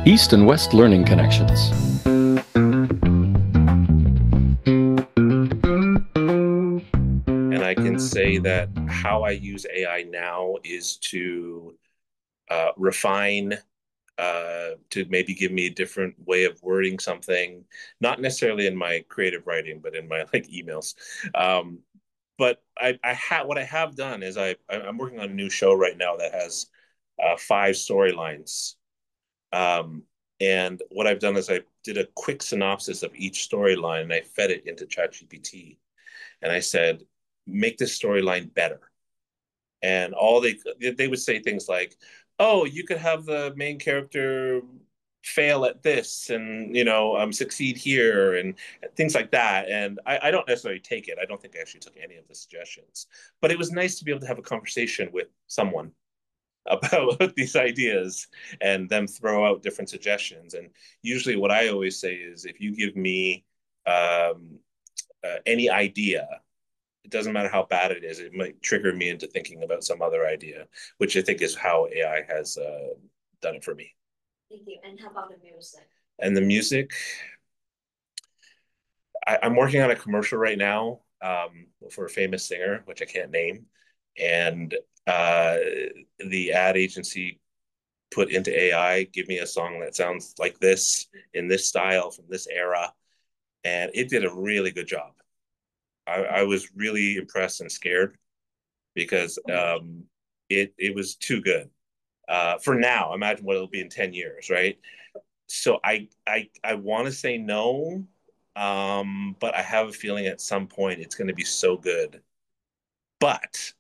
East and West Learning Connections. And I can say that how I use AI now is to refine, to maybe give me a different way of wording something, not necessarily in my creative writing, but in my like emails. Um, but what I have done is I'm working on a new show right now that has five storylines. Um, and what I've done is I did a quick synopsis of each storyline and I fed it into ChatGPT. And I said, make this storyline better. And all they would say things like, "Oh, you could have the main character fail at this, and succeed here, and things like that." And I don't necessarily take it. I don't think I actually took any of the suggestions, but it was nice to be able to have a conversation with someone about these ideas and them throw out different suggestions. And usually, what I always say is, if you give me um, any idea, it doesn't matter how bad it is, it might trigger me into thinking about some other idea, which I think is how AI has done it for me. Thank you. And how about the music? And the music, I'm working on a commercial right now for a famous singer, which I can't name. And uh, the ad agency put into AI, give me a song that sounds like this in this style from this era. And it did a really good job. I was really impressed and scared because it was too good for now. Imagine what it'll be in 10 years, right? So I want to say no, but I have a feeling at some point it's going to be so good. But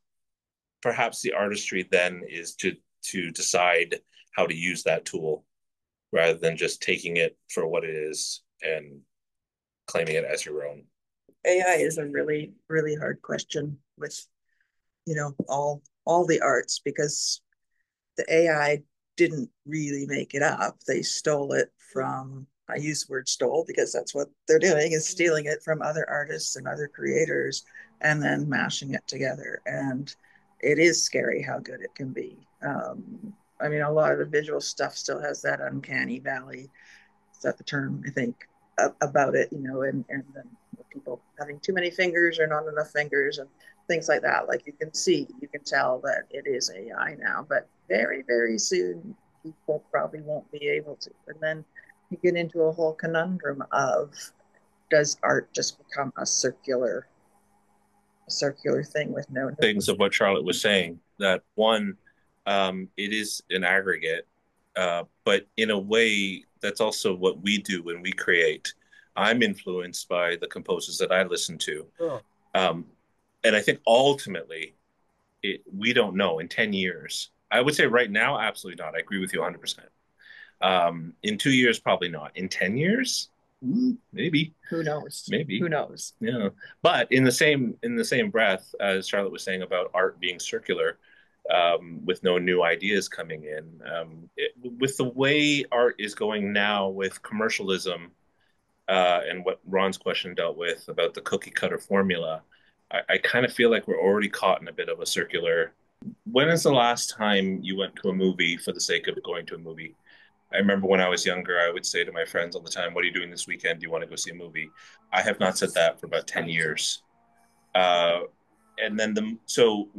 perhaps the artistry then is to decide how to use that tool rather than just taking it for what it is and claiming it as your own. AI is a really, really hard question with, all the arts because the AI didn't really make it up. They stole it from, I use the word stole because that's what they're doing, is stealing it from other artists and other creators and then mashing it together. And it is scary how good it can be. I mean, a lot of the visual stuff still has that uncanny valley. Is that the term? I think about it, and then people having too many fingers or not enough fingers and things like that. Like you can tell that it is AI now, but very, very soon people probably won't be able to. And then you get into a whole conundrum of, does art just become a circular thing with no Things of what Charlotte was saying, that one, it is an aggregate, but in a way, that's also what we do when we create. I'm influenced by the composers that I listen to. oh. Um, and I think ultimately, we don't know in 10 years. I would say right now, absolutely not. I agree with you 100%. In 2 years, probably not. In 10 years, maybe. Who knows? Maybe. Who knows? Yeah. But in the same breath, as Charlotte was saying about art being circular, with no new ideas coming in, with the way art is going now with commercialism, and what Ron's question dealt with about the cookie cutter formula, I kind of feel like we're already caught in a bit of a circular. When is the last time you went to a movie for the sake of going to a movie? I remember when I was younger, I would say to my friends all the time, "What are you doing this weekend? Do you want to go see a movie?" I have not said that for about 10 years. Uh, and then so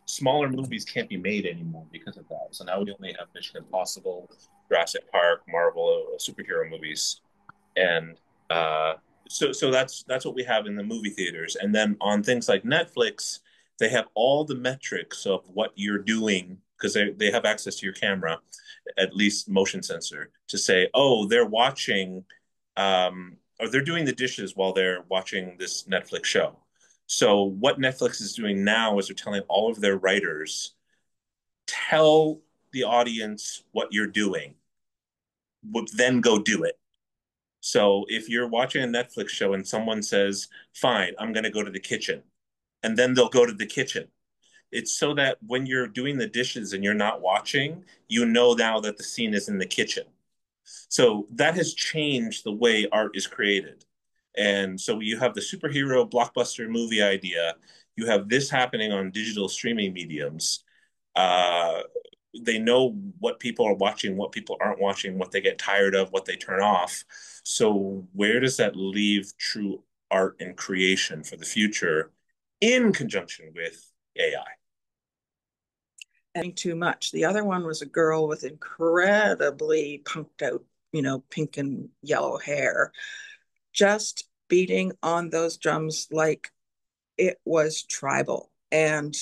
smaller movies can't be made anymore because of that. So now we only have Mission Impossible, Jurassic Park, Marvel, superhero movies, and uh, so that's what we have in the movie theaters. And then on things like Netflix, they have all the metrics of what you're doing because they have access to your camera, at least motion sensor, to say, oh, they're watching, or they're doing the dishes while they're watching this Netflix show. So what Netflix is doing now is they're telling all of their writers, tell the audience what you're doing, but then go do it. So if you're watching a Netflix show and someone says, "Fine, I'm going to go to the kitchen," and then they'll go to the kitchen. It's so that when you're doing the dishes and you're not watching, you know now that the scene is in the kitchen. So that has changed the way art is created. And so you have the superhero blockbuster movie idea. You have this happening on digital streaming mediums. Uh, they know what people are watching, what people aren't watching, what they get tired of, what they turn off. So where does that leave true art and creation for the future in conjunction with AI? Too much. The other one was a girl with incredibly punked out, pink and yellow hair, just beating on those drums like it was tribal. And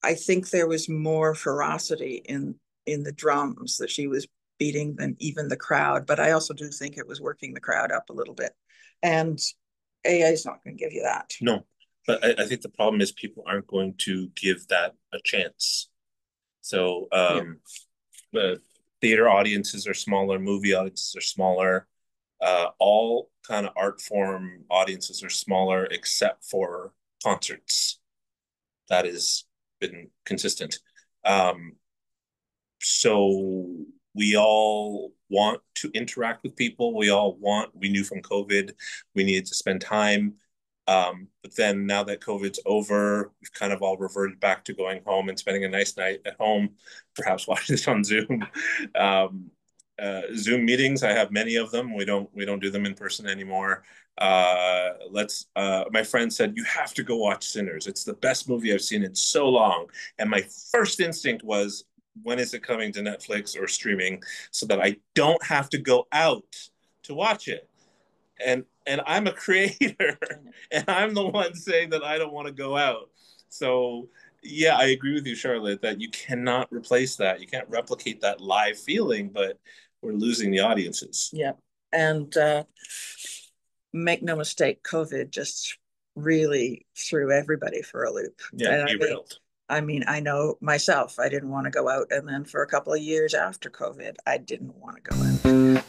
I think there was more ferocity in the drums that she was beating than even the crowd. But I also do think it was working the crowd up a little bit. And AI is not going to give you that. No, but I think the problem is people aren't going to give that a chance. So the theater audiences are smaller, movie audiences are smaller, all kind of art form audiences are smaller, except for concerts. That has been consistent. So we all want to interact with people. We knew from COVID, we needed to spend time. But then now that COVID's over, we've kind of all reverted back to going home and spending a nice night at home, perhaps watching this on Zoom. Zoom meetings, I have many of them. We don't do them in person anymore. My friend said, you have to go watch Sinners. It's the best movie I've seen in so long. And my first instinct was, when is it coming to Netflix or streaming so that I don't have to go out to watch it? And I'm a creator and I'm the one saying that I don't want to go out. So yeah, I agree with you, Charlotte, that you cannot replace that. You can't replicate that live feeling, but we're losing the audiences. Yeah. And make no mistake, COVID just really threw everybody for a loop. Yeah, derailed. I mean, I know myself, I didn't want to go out. And then for a couple of years after COVID, I didn't want to go out.